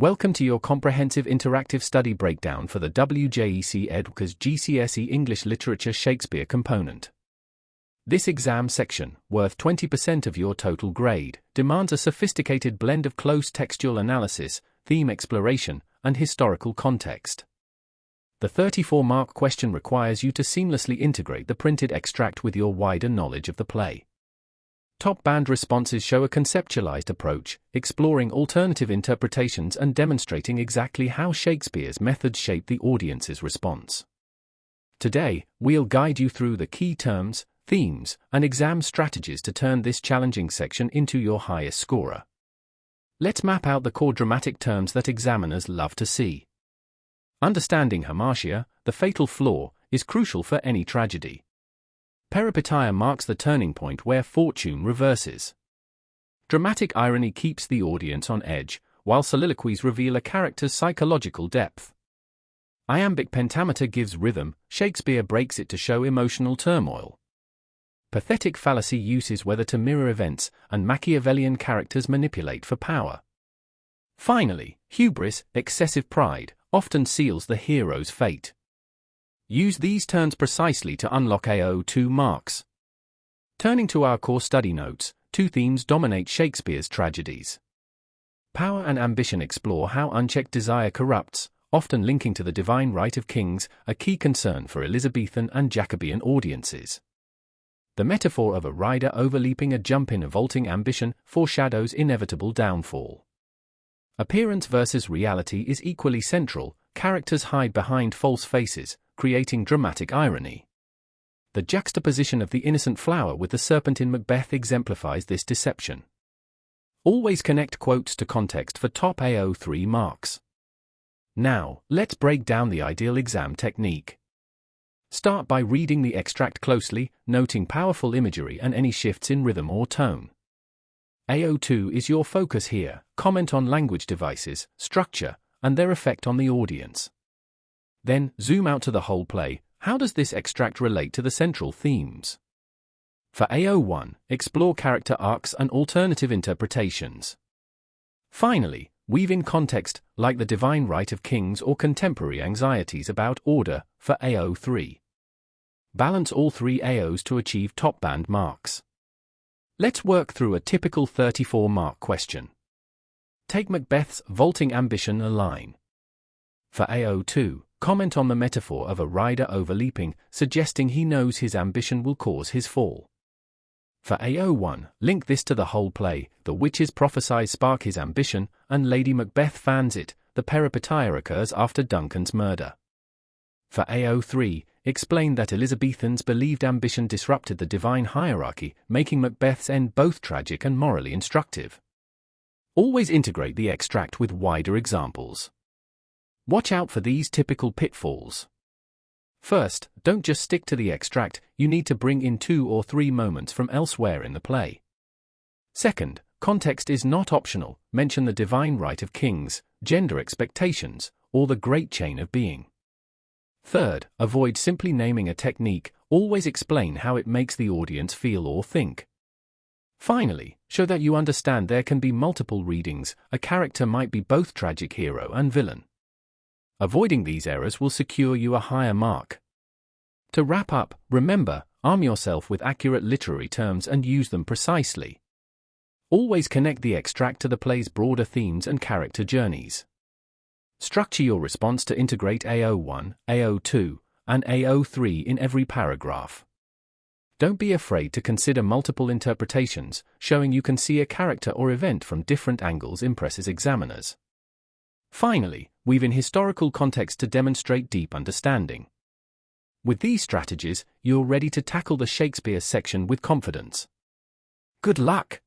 Welcome to your comprehensive interactive study breakdown for the WJEC Eduqas GCSE English Literature Shakespeare component. This exam section, worth 20% of your total grade, demands a sophisticated blend of close textual analysis, theme exploration, and historical context. The 34-mark question requires you to seamlessly integrate the printed extract with your wider knowledge of the play. Top band responses show a conceptualized approach, exploring alternative interpretations and demonstrating exactly how Shakespeare's methods shape the audience's response. Today, we'll guide you through the key terms, themes, and exam strategies to turn this challenging section into your highest scorer. Let's map out the core dramatic terms that examiners love to see. Understanding hamartia, the fatal flaw, is crucial for any tragedy. Peripeteia marks the turning point where fortune reverses. Dramatic irony keeps the audience on edge, while soliloquies reveal a character's psychological depth. Iambic pentameter gives rhythm, Shakespeare breaks it to show emotional turmoil. Pathetic fallacy uses weather to mirror events, and Machiavellian characters manipulate for power. Finally, hubris, excessive pride, often seals the hero's fate. Use these turns precisely to unlock AO2 marks. Turning to our core study notes, two themes dominate Shakespeare's tragedies. Power and ambition explore how unchecked desire corrupts, often linking to the divine right of kings, a key concern for Elizabethan and Jacobean audiences. The metaphor of a rider overleaping a jump in a vaulting ambition foreshadows inevitable downfall. Appearance versus reality is equally central, characters hide behind false faces, creating dramatic irony. The juxtaposition of the innocent flower with the serpent in Macbeth exemplifies this deception. Always connect quotes to context for top AO3 marks. Now, let's break down the ideal exam technique. Start by reading the extract closely, noting powerful imagery and any shifts in rhythm or tone. AO2 is your focus here. Comment on language devices, structure, and their effect on the audience. Then, zoom out to the whole play. How does this extract relate to the central themes? For AO1, explore character arcs and alternative interpretations. Finally, weave in context, like the divine right of kings or contemporary anxieties about order, for AO3. Balance all three AOs to achieve top band marks. Let's work through a typical 34-mark question. Take Macbeth's vaulting ambition a line. For AO2, comment on the metaphor of a rider overleaping, suggesting he knows his ambition will cause his fall. For AO1, link this to the whole play. The witches prophesy spark his ambition, and Lady Macbeth fans it. The peripeteia occurs after Duncan's murder. For AO3, explain that Elizabethans believed ambition disrupted the divine hierarchy, making Macbeth's end both tragic and morally instructive. Always integrate the extract with wider examples. Watch out for these typical pitfalls. First, don't just stick to the extract, you need to bring in 2 or 3 moments from elsewhere in the play. Second, context is not optional. Mention the divine right of kings, gender expectations, or the great chain of being. Third, avoid simply naming a technique, always explain how it makes the audience feel or think. Finally, show that you understand there can be multiple readings, a character might be both tragic hero and villain. Avoiding these errors will secure you a higher mark. To wrap up, remember, arm yourself with accurate literary terms and use them precisely. Always connect the extract to the play's broader themes and character journeys. Structure your response to integrate AO1, AO2, and AO3 in every paragraph. Don't be afraid to consider multiple interpretations. Showing you can see a character or event from different angles impresses examiners. Finally, weave in historical context to demonstrate deep understanding. With these strategies, you're ready to tackle the Shakespeare section with confidence. Good luck!